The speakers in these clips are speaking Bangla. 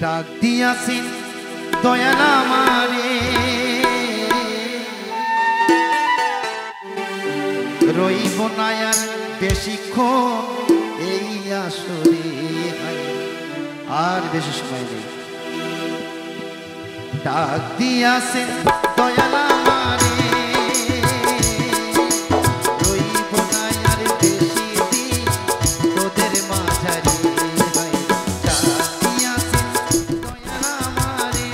ডাক দিয়াছেন দয়াল আমারে, রইব না আর বেশিক্ষণ এই আসরে, আর বেশি সময় নেই। ডাক দিয়াছেন দয়াল আমারে, রইব না আর বেশি দিন তোদের মাঝারে। ডাক দিয়াছেন দয়াল আমারে,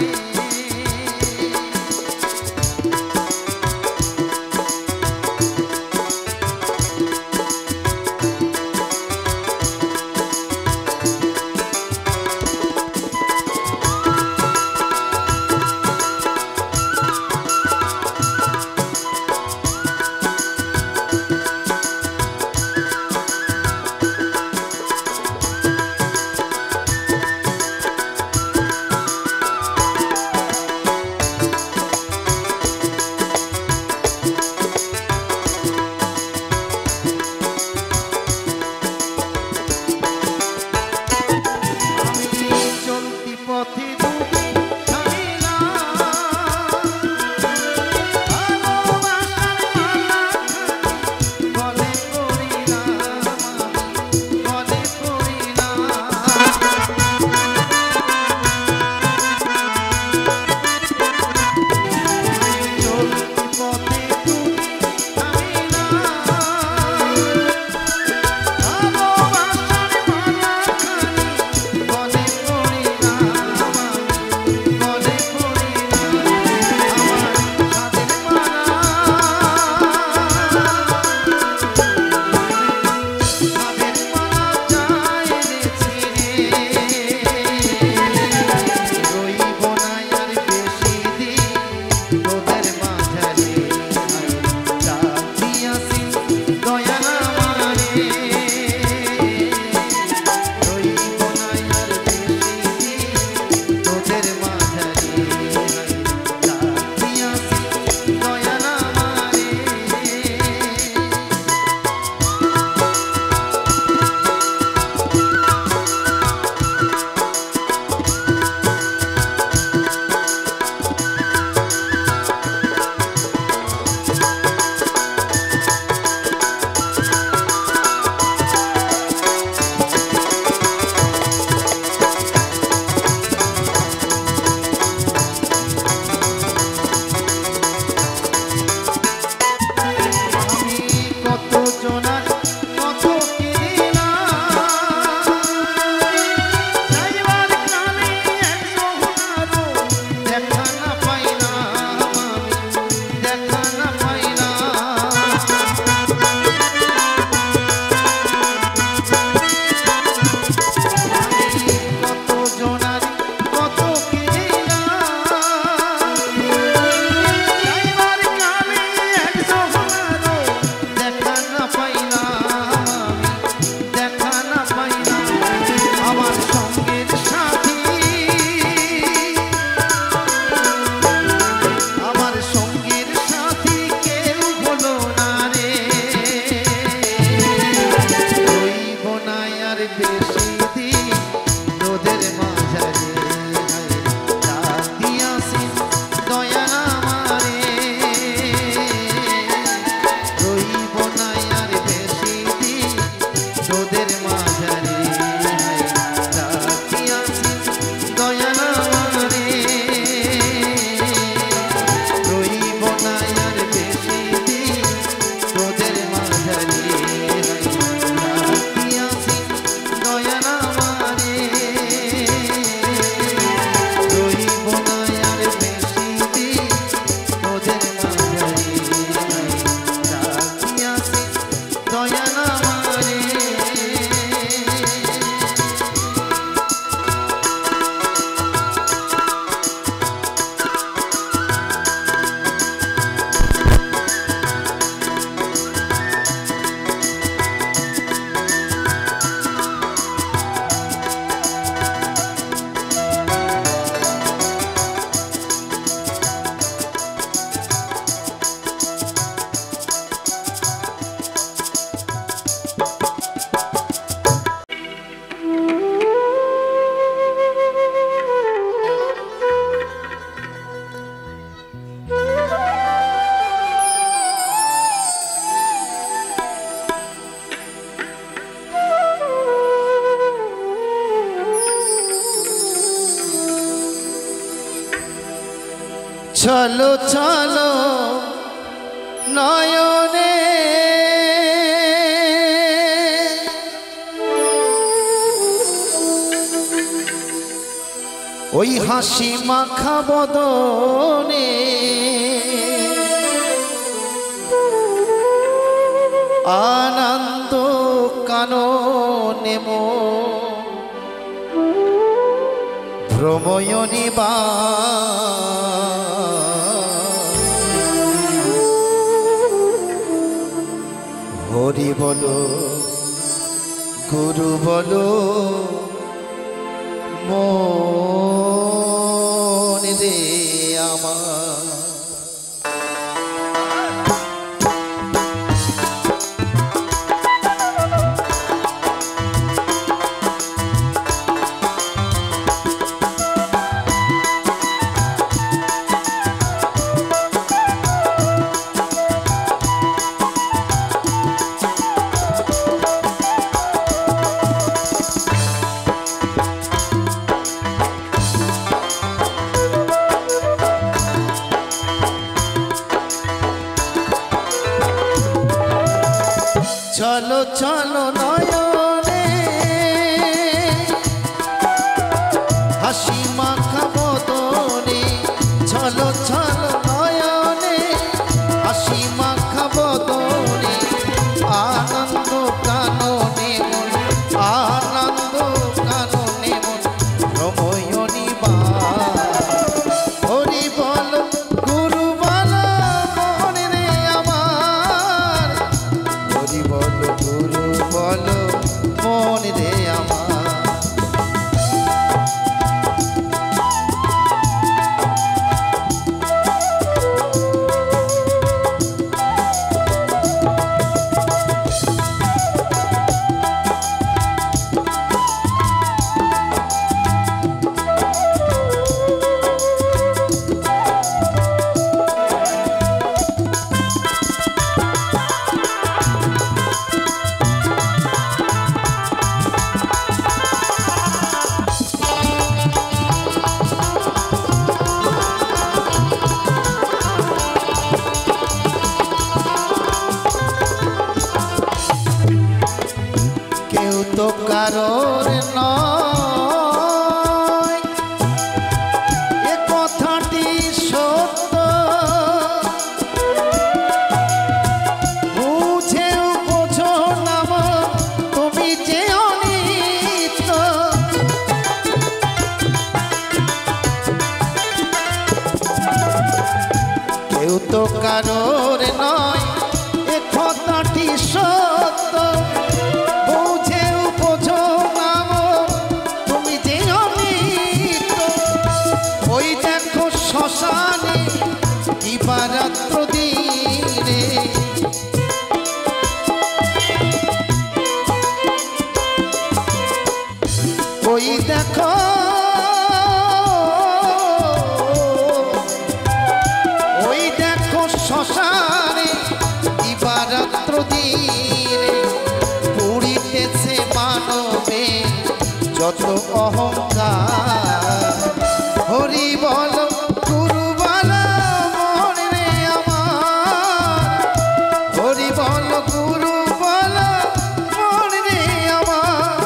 চলো চলো নয়নে ওই হাসি মাখা বদনে আনন্দ কাননে ভ্রময়নী বা হরি বলো গুরু বলো মন রে আমার চলো চলো নয়নে হাসি মাখা বদনে চলো চলো নয়নে হাসি মাখা বদনে আনন্দ কাননে মন আনন্দ কাননে মন ভ্রময়নী বা হরি বল গুরু বল মন রে আমার হরি বল গুরু বল মন রে আমার তো কারোর নয় এ কথাটি সত্য বুঝেও বোঝো না তুমি যে অনিত্য কেউ তো কারোর নয় এ কথাটি সত্য শ্মশানে কিবা রাত্র দিনে ওই দেখো শ্মশানে কিবা রাত্র দিনে পুরিতেছে মানবে যত অহংকার হরি বল গুরু বল মন রে আমার হরি বল গুরু বল মন রে আমার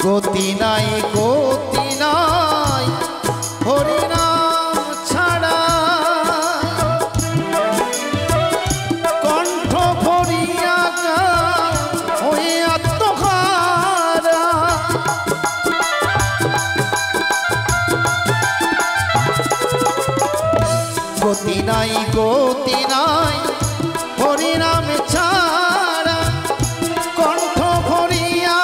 গতি নাই হরি নাম ছাড়া কণ্ঠ ভরিয়া হয়ে আত্মহারা গতি নাই হরি নাম ছাড়া কণ্ঠ ভরিয়া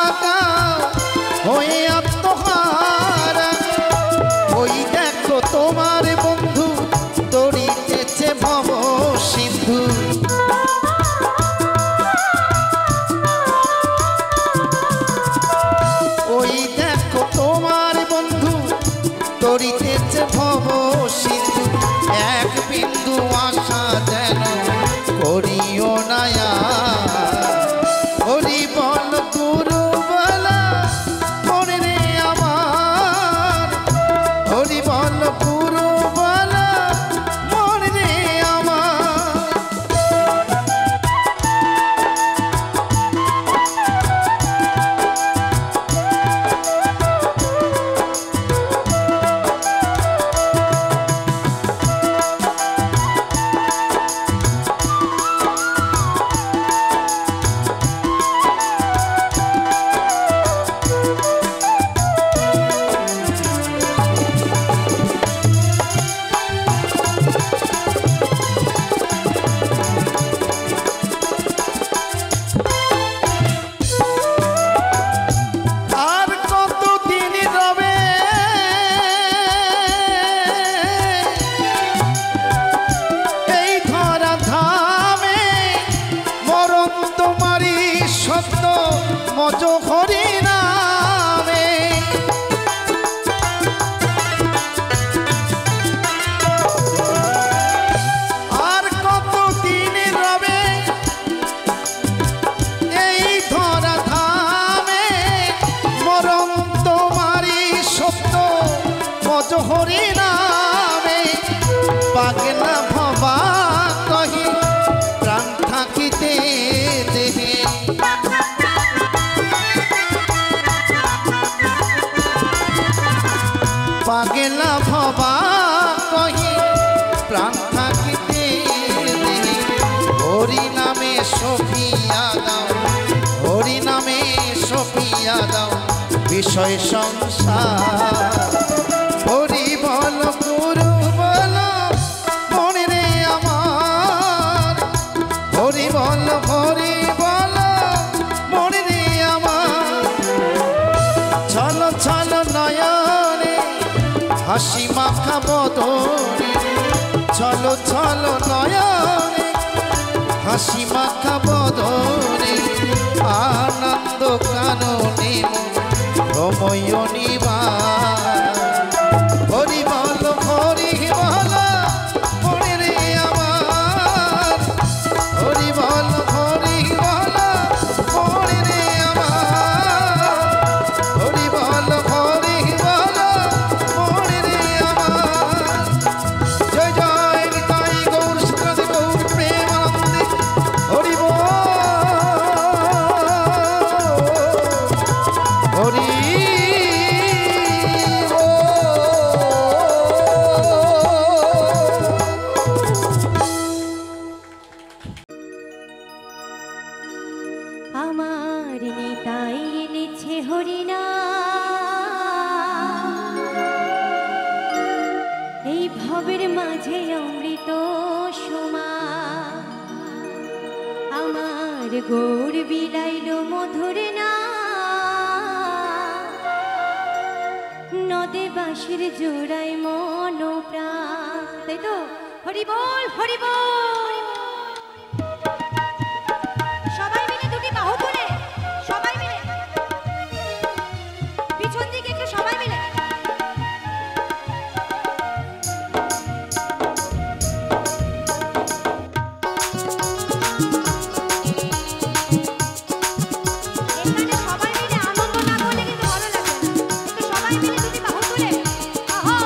তোমারই সত্য মজ হরি নামে আর কত দিন রবে এই ধরা ধামে মরম তোমারই সত্য মজ হরি নামে পাগলা ভবা কহি প্রাণ থাকিতে দেহে পাগলা ভবা কহি প্রাণ থাকিতে দেহে হরি নামে সফিয়া দাও হরি নামে সফিয়া দাও বিষয় সংসার হরি বল গুরু বল মনে রে আমার হরি বল মনে রে আমার ছলো ছলো নয়নে হাসি মাখা বদনে ছলো ছলো নয়নে হাসি মাখা বদনে আনন্দ কাননে রময় নিবাস হরি বল মনে রে আমার হরি বল মনে রে আমার হরি বল মনে রে আমার জয় জয় নিতাই গৌর শ্রীনাথ গৌর প্রেমানন্দে হরি বল হরি আমার নিতাই এনেছে হরিনা এই ভবের মাঝে অমৃত সমা আমার গৌর বিলাইল মধুর না নদে বাঁশির জোড়ায় মন প্রাণ তাই তো হরি বল হরি বল সবাই মিলে দুটি বাহু তুলে সবাই মিলে পিছন দিকে একটু সবাই মিলে এখানে সবাই মিলে আনন্দ না করলে কিন্তু ভালো লাগবে না একটু সবাই মিলে দুটি বাহু তুলে আহা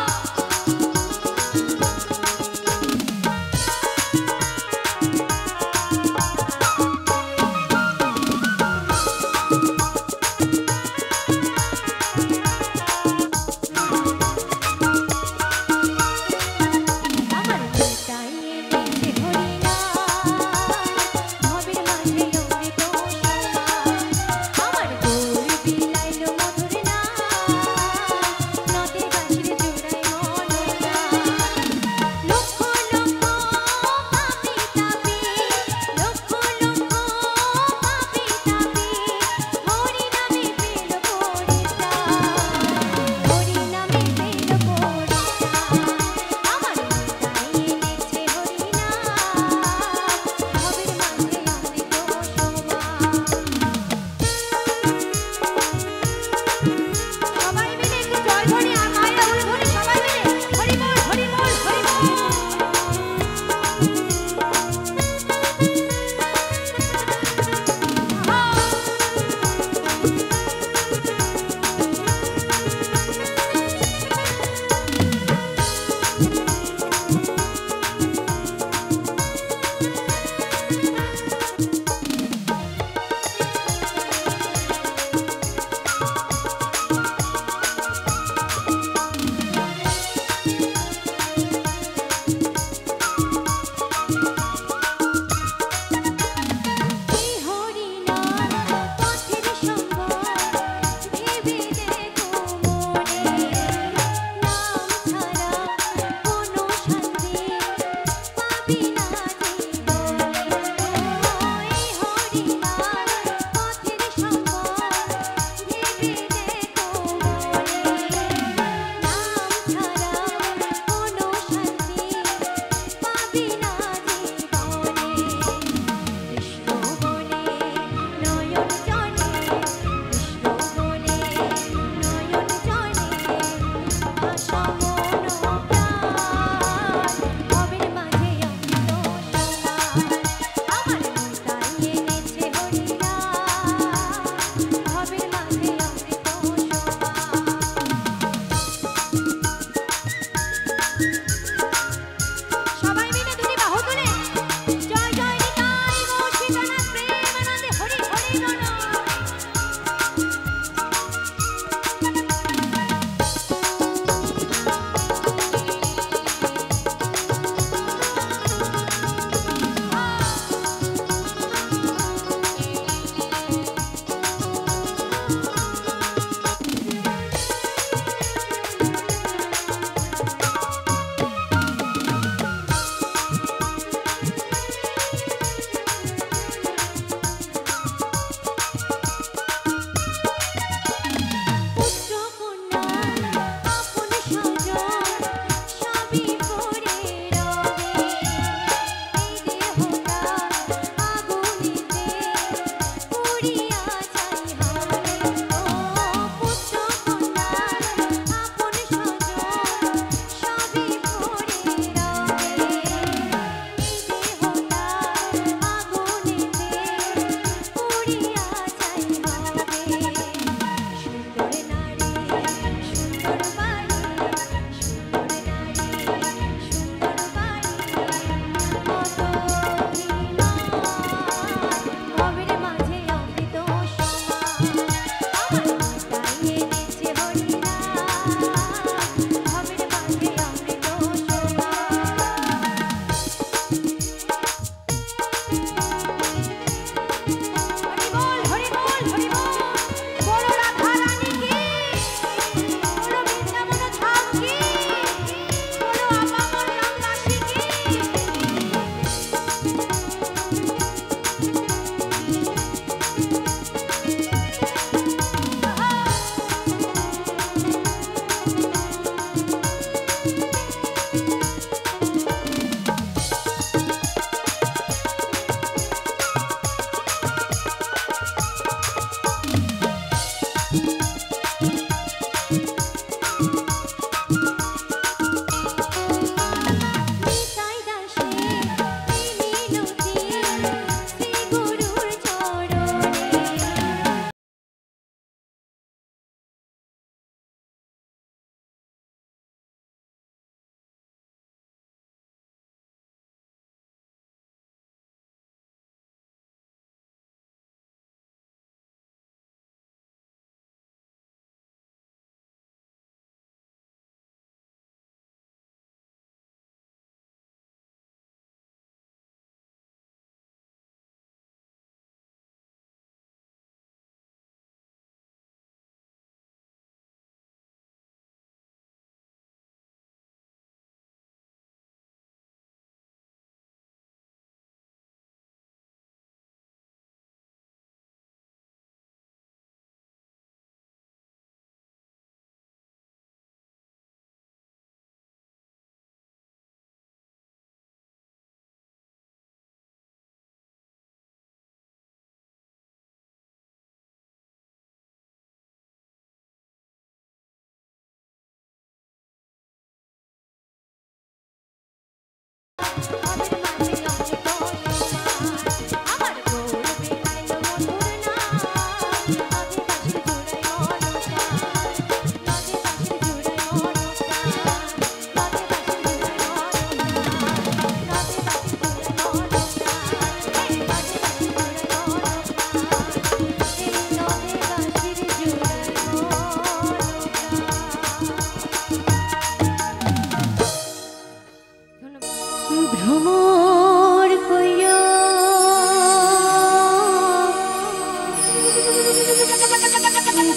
ভ্রমর কইয়া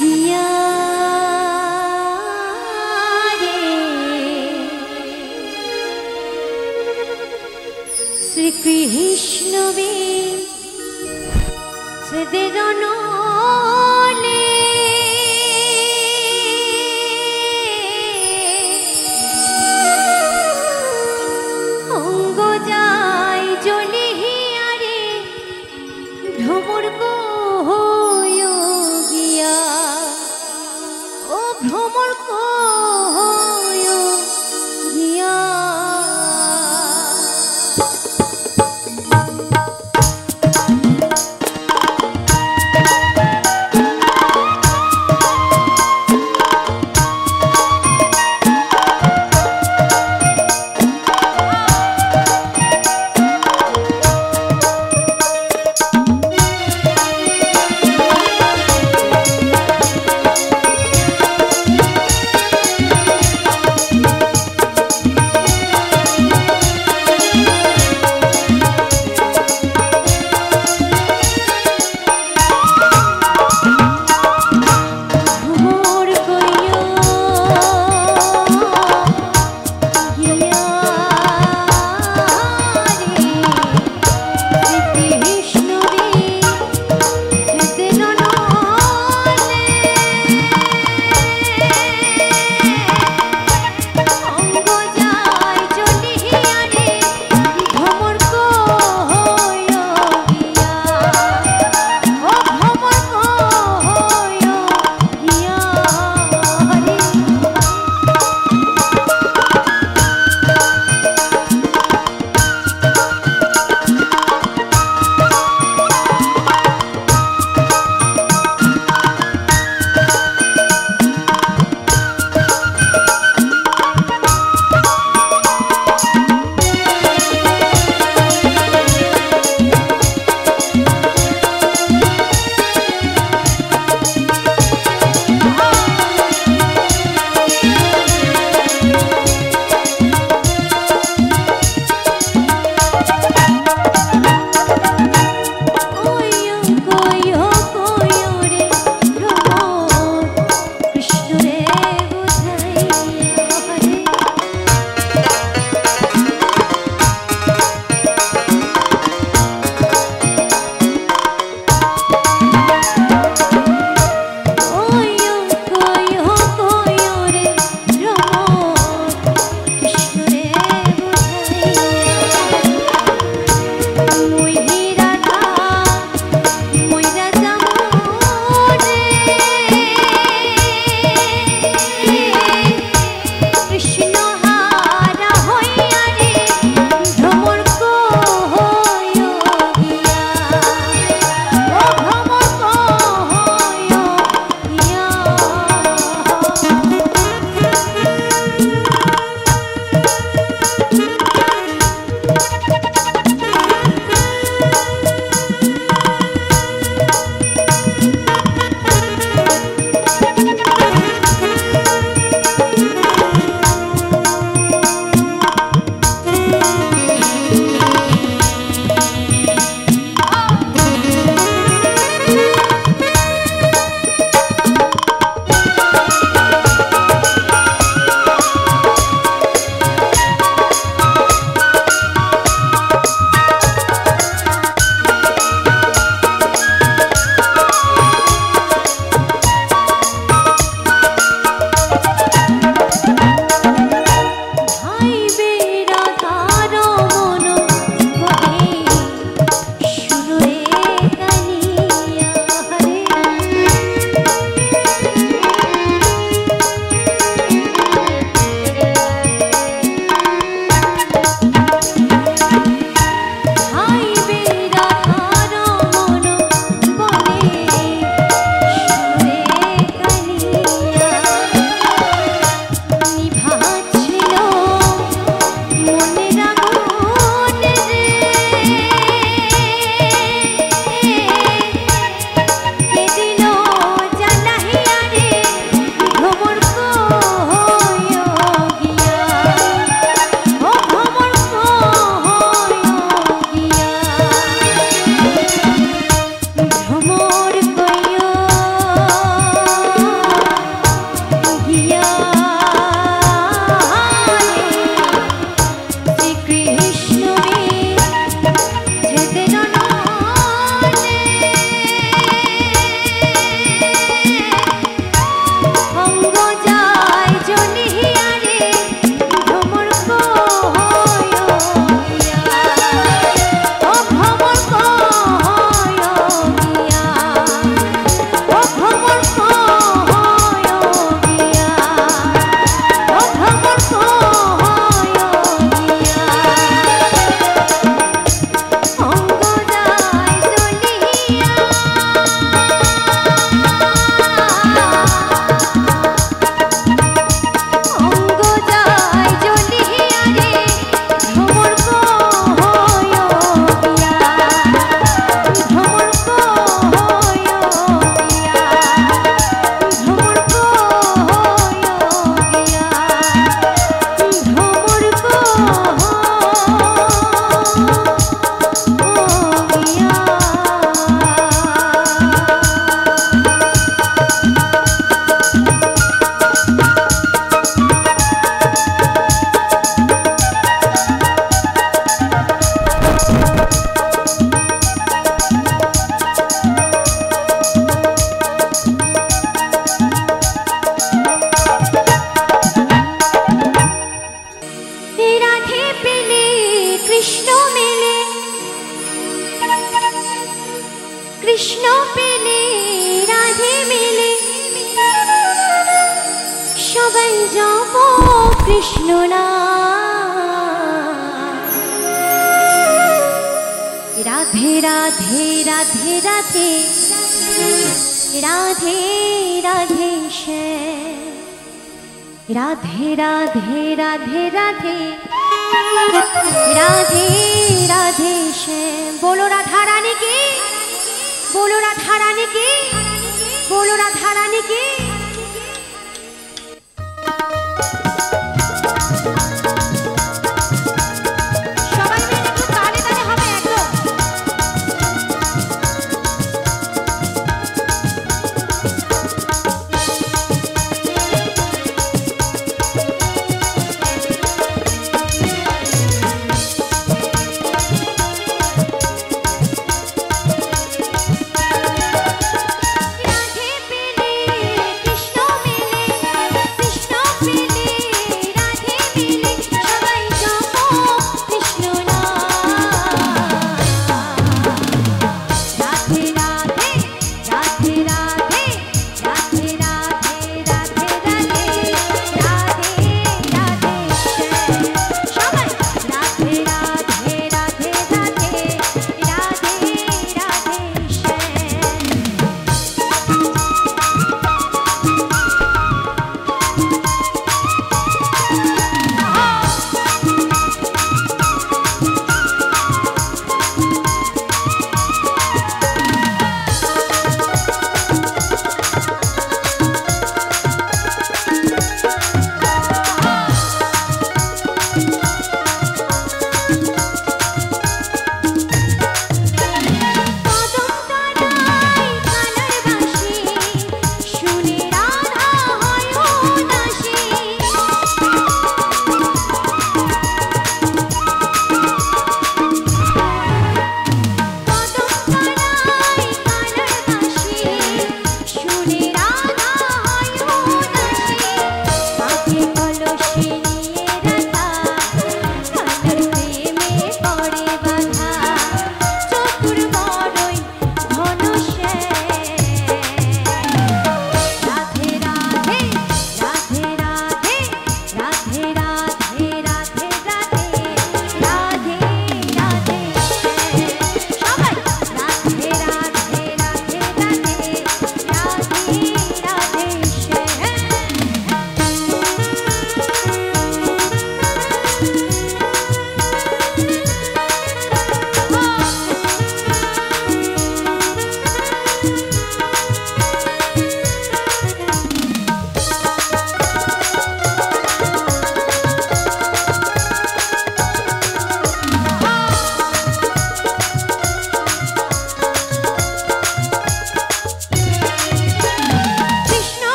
দিয়া রে শ্রীকৃষ্ণ বে সেদেরন ভ্রমর গিয়া পেলে রাধে মেলে সবাই যাব কৃষ্ণ না রাধে রাধে রাধে রাধে রাধে রাধে শ্যাম রাধে রাধে রাধে রাধে রাধে রাধে শ্যাম बोलो राधा रानी की बोलो राधा रानी की बोलो राधा रानी की সবাই মিলে একটু তালে তালে হবে একদম রাধে পেলে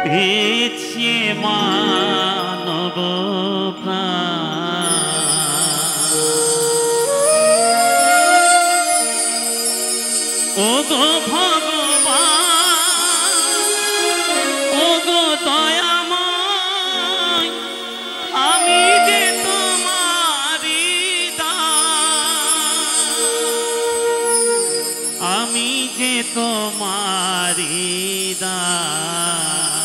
পেয়েছে মানব ও গো ভগবান ও গো দয়াময় আমি যে তোমারি দাস আমি যে তোমারি দাস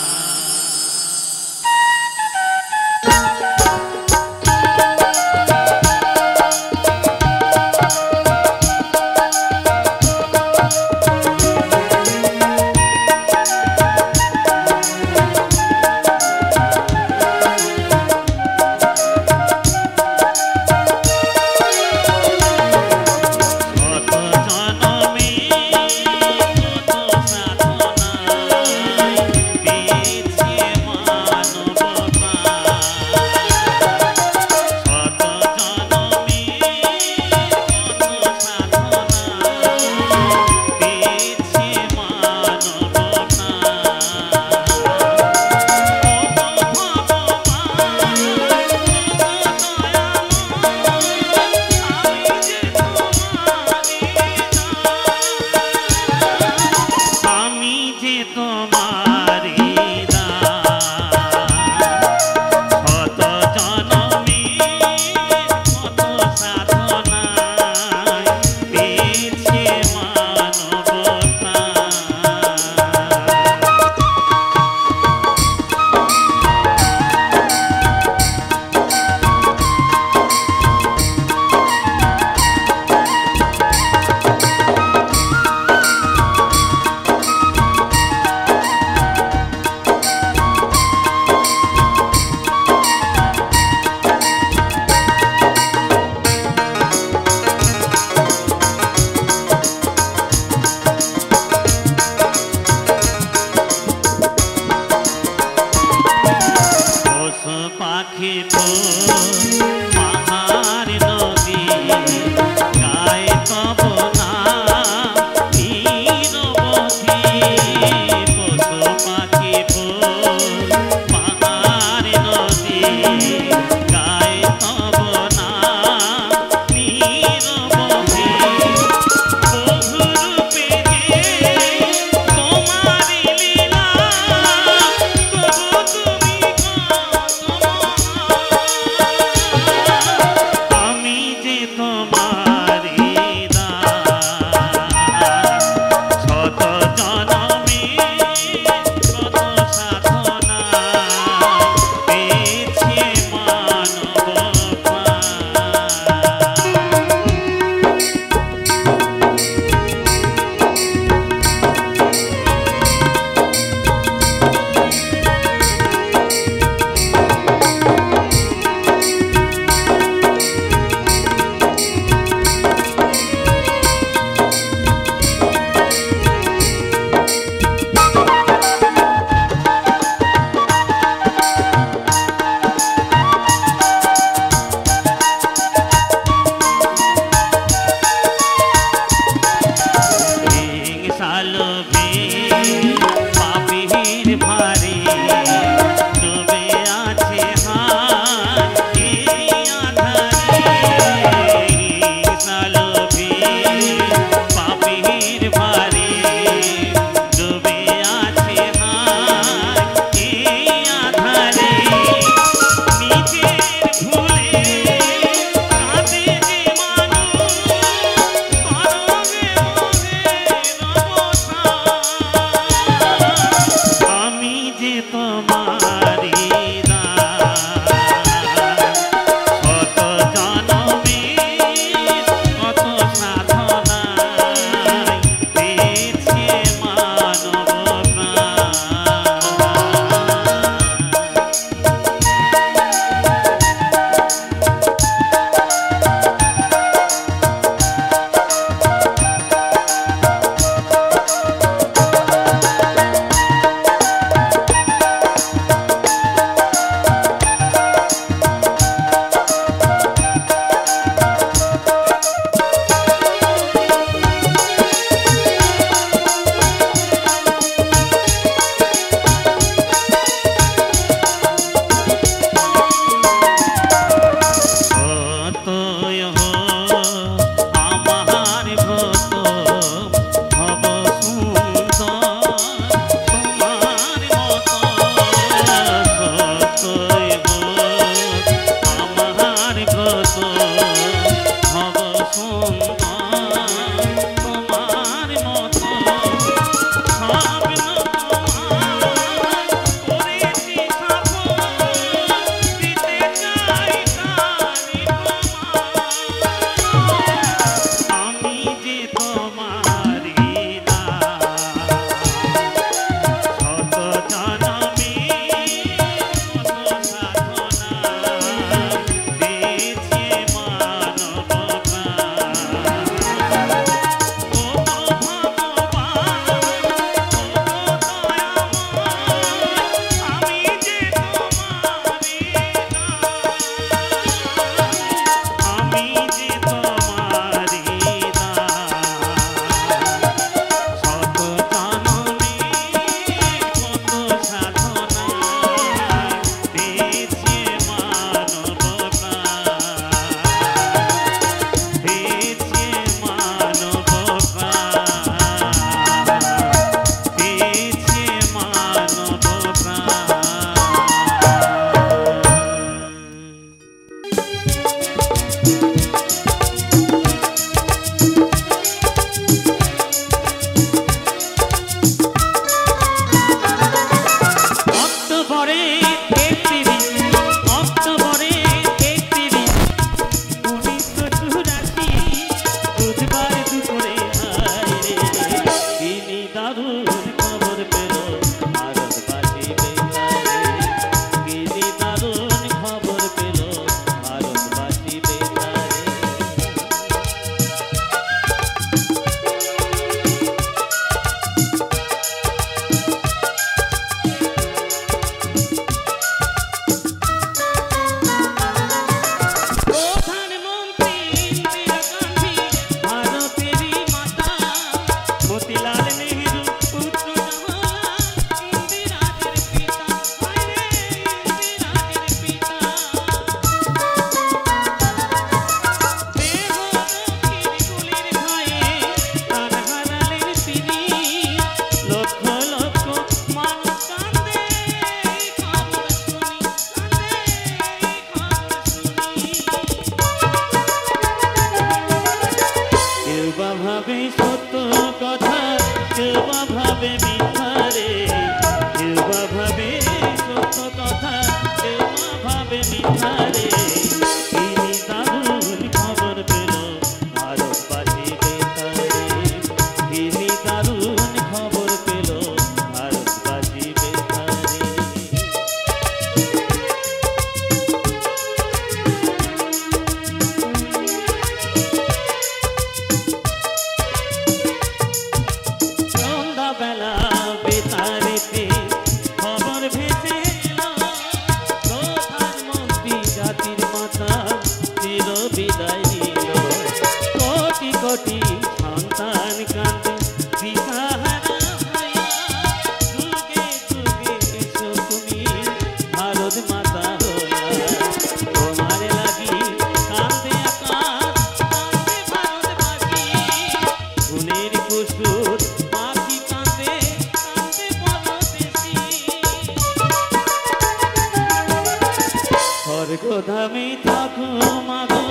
স্বর্গধামে থাকো মাগো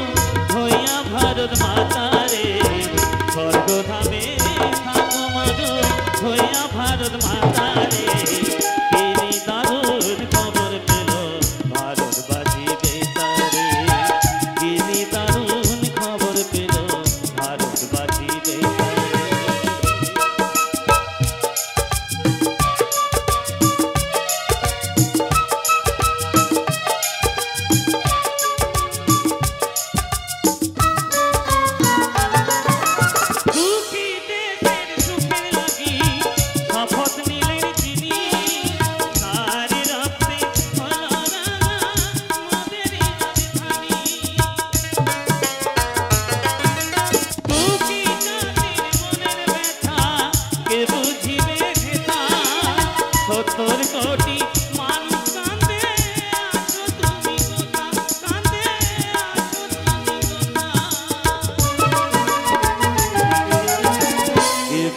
হইয়া ভারত মাতারে স্বর্গধামে থাকো মাগো হইয়া ভারত মাতারে তিনি দারুণ খবর পেল ভারতবাসী বেতারে তিনি দারুণ খবর পেল ভারতবাসী বেতারে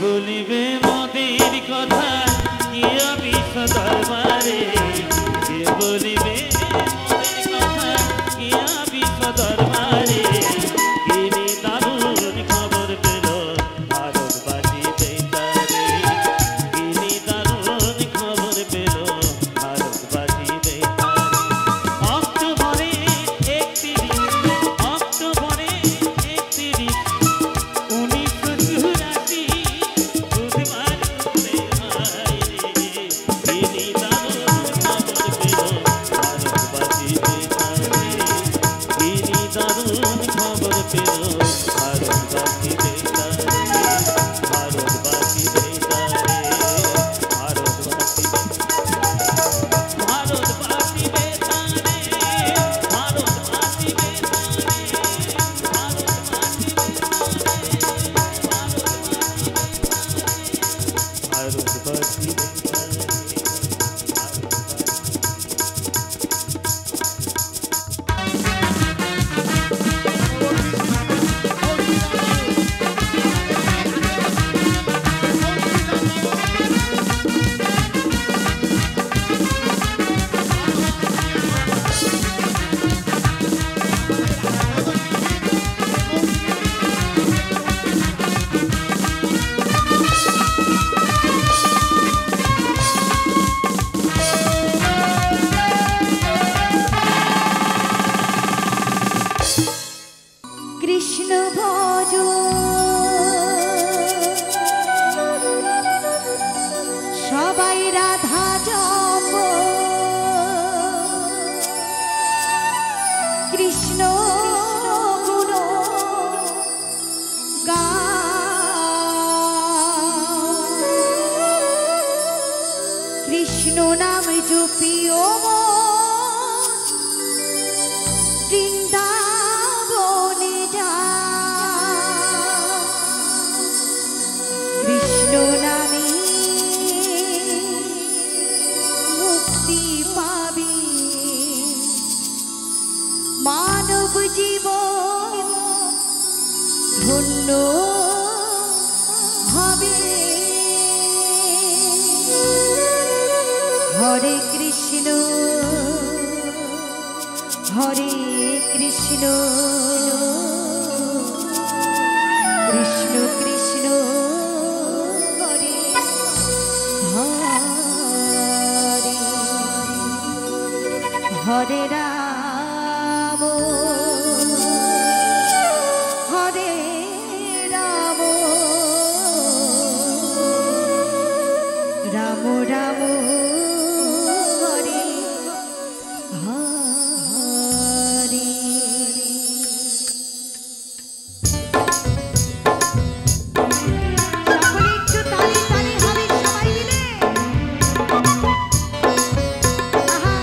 বলিবে মোদের কথা গিয়া বিশ্ব দরবারে কে বলিবে মোদের কথা গিয়া বিশ্ব দরবারে তিনি দারুণ খবর পেল ভারতবাসী বেতারে তিনি দারুণ খবর পেল ভারতবাসী বেতারে অক্টোবরে 啊哈。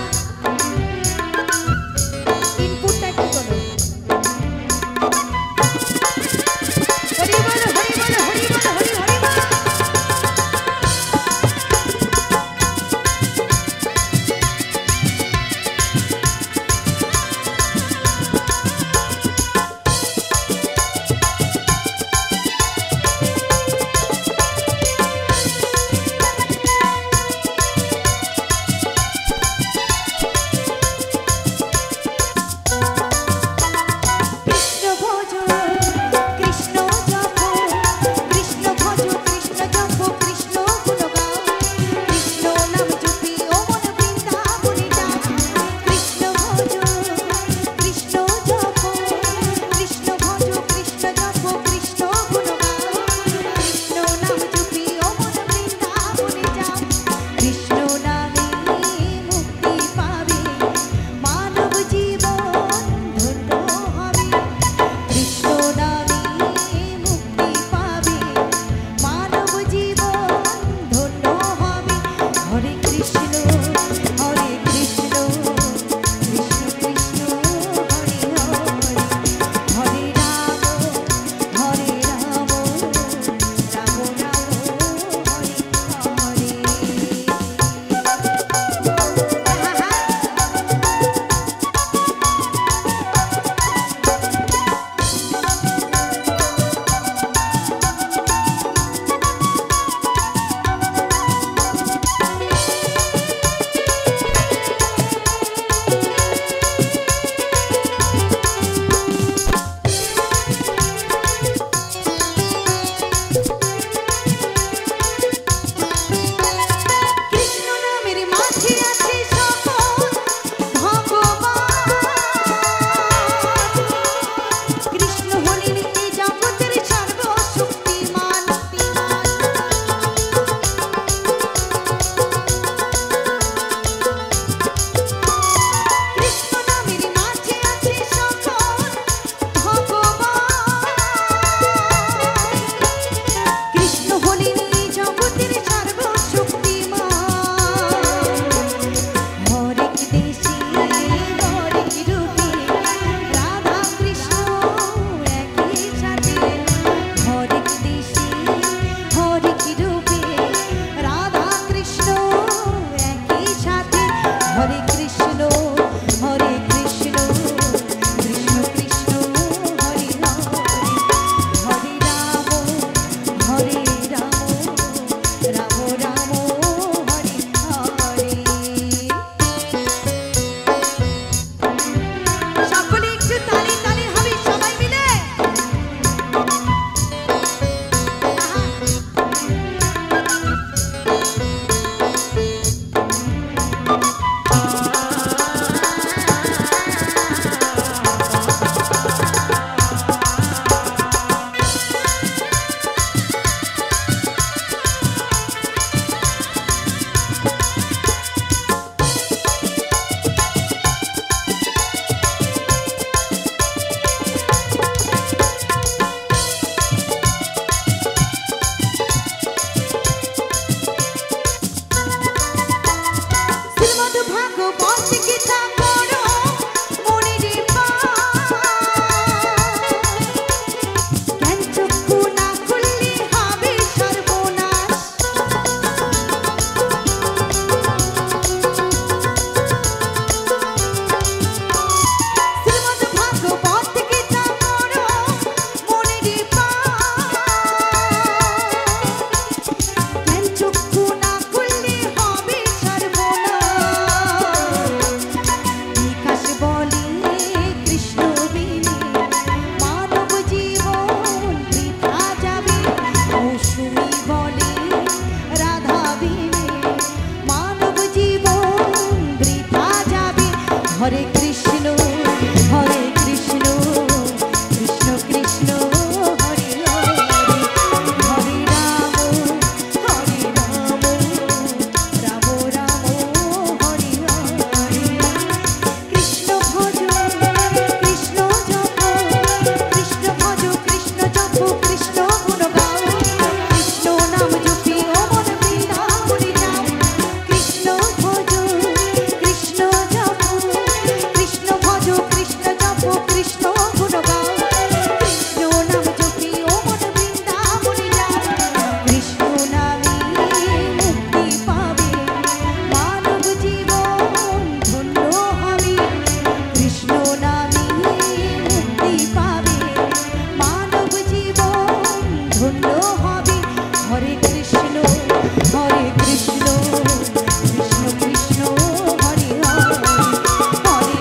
হরে কৃষ্ণ হরে কৃষ্ণ কৃষ্ণ কৃষ্ণ হরে হরে হরে রাম রাম রাম হরে হরে কৃষ্ণ ভজ কৃষ্ণ জপ কৃষ্ণ ভজ কৃষ্ণ জপ কৃষ্ণ গুণ গাও কৃষ্ণ নাম জপি ও মন বৃন্দাবনে যাও কৃষ্ণ ভজ কৃষ্ণ জপ কৃষ্ণ ভজ কৃষ্ণ জপ কৃষ্ণ গুণ গাও কৃষ্ণ নাম জপি ও মন বৃন্দাবনে যাও কৃষ্ণ নামে মুক্তি পাবে মানব জীবন ধন্য হবে কৃষ্ণ নামে মুক্তি পাবে মানব জীবন ধন্য হবে হরে কৃষ্ণ কৃষ্ণ কৃষ্ণ হরে হরে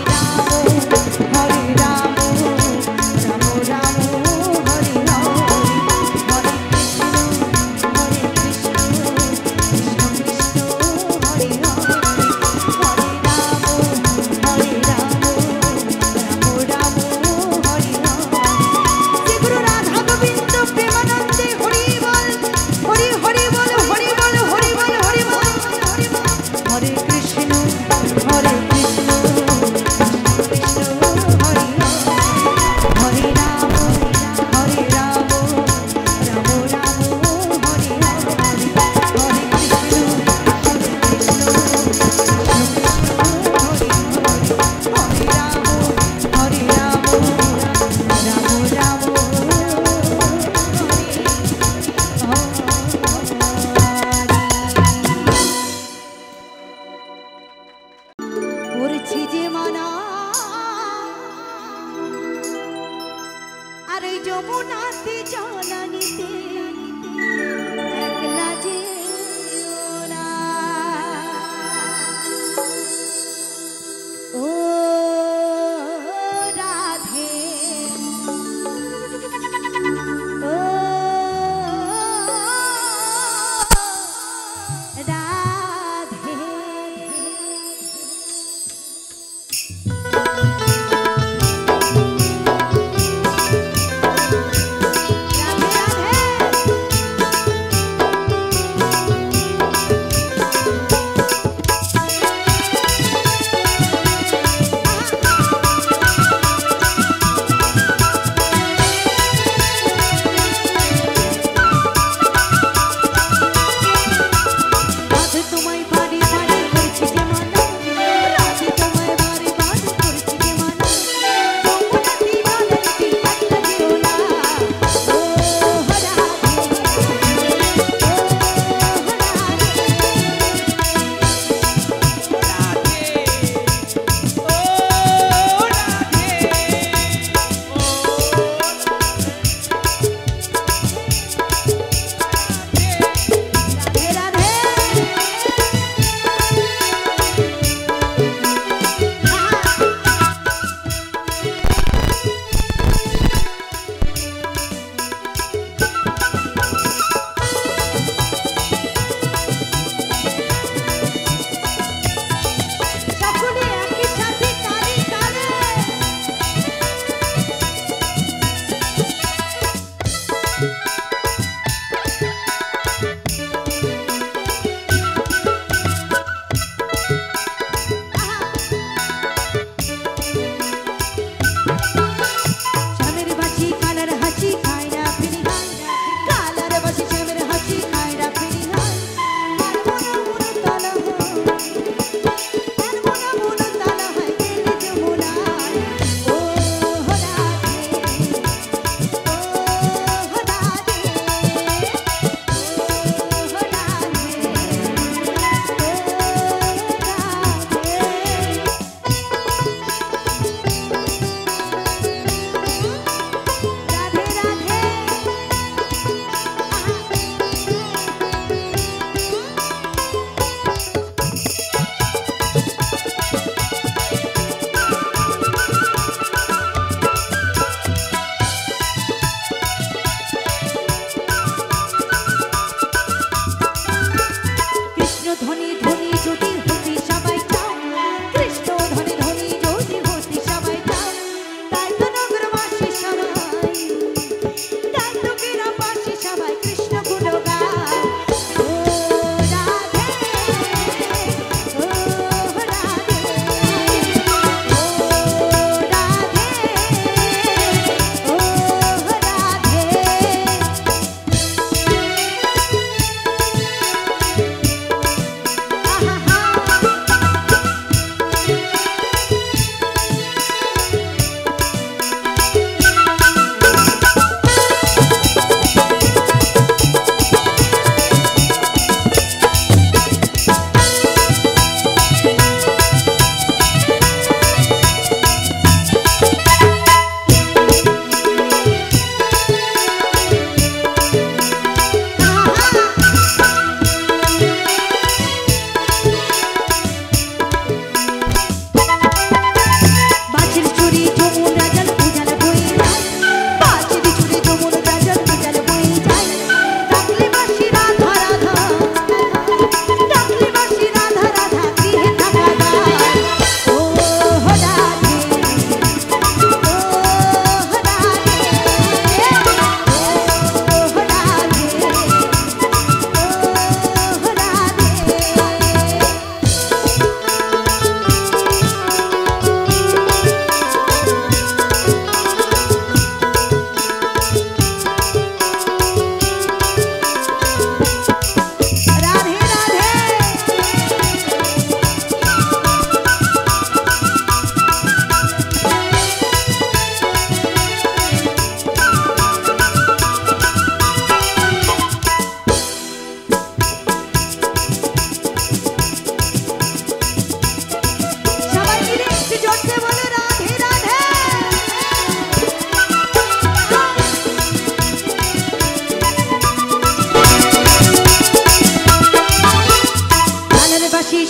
হরে রাম রাম রাম হরে হরে হরে কৃষ্ণ কৃষ্ণ কৃষ্ণ হরে হরে হরে রাম রাম হরে হরে শ্রী গুরু রাধা গোবিন্দ প্রেমানন্দে হরি বল হরি হরি বল হরি বল হরি বল হরি বল হরে কৃষ্ণ কৃষ্ণ কৃষ্ণ হরে হরে রাম রাম রাম হরে হরে হরে কৃষ্ণ কৃষ্ণ হরে রাম রাম করছি যে মানা আর ওই যমুনাতে জল নিতে একলা যে ওরা ও রাধে ও রাধে রাধে রাধে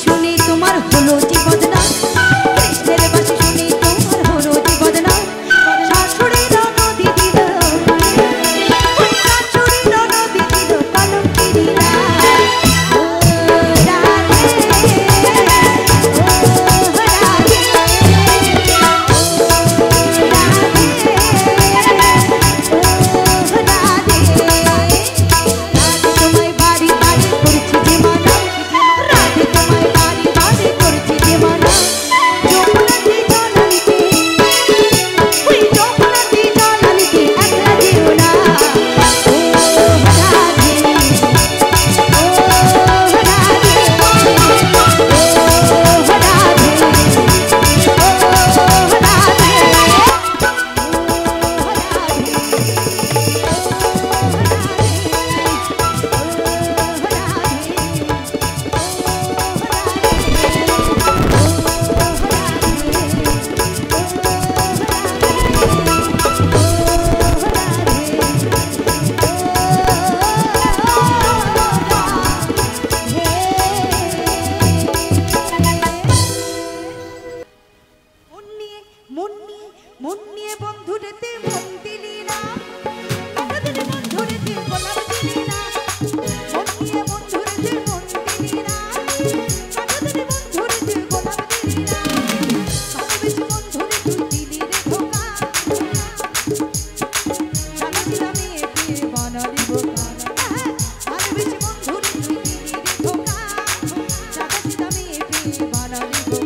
শুনে তোমার হলো যে বদনাম, কৃষ্ণের বাঁশি শুনে তোমার হলো যে বদনাম। শাশুড়ি ননদি দিল, ওই শাশুড়ি ননদি দিল কলঙ্কি দিলা। ও রাধে, ও রাধে, তোমায় বাড়ি বাড়ি করছি যে মানা, রাধে তোমায় বাড়ি বাড়ি করছি যে মানা। যমুনাতে জল আনিতে, ওই যমুনাতে জল আনিতে একলা যেও না। ও রাধে, ও রাধে, ও মন নিয়ে বন্ধুরেতে মন দিলি না, বন্ধুরে বন্ধুরেতে গোলাপ দিলি না। মন নিয়ে বন্ধুরেতে মন দিলি না, বন্ধুরে বন্ধুরেতে গোলাপ দিলি না। ভালোবেসে বন্ধুরে তুই দিলি রে ধোকা, জানাছিলাম একে বানালি বোকা। ভালোবেসে বন্ধুরে তুই দিলি রে ধোকা, জানাছিলাম একে বানালি বোকা।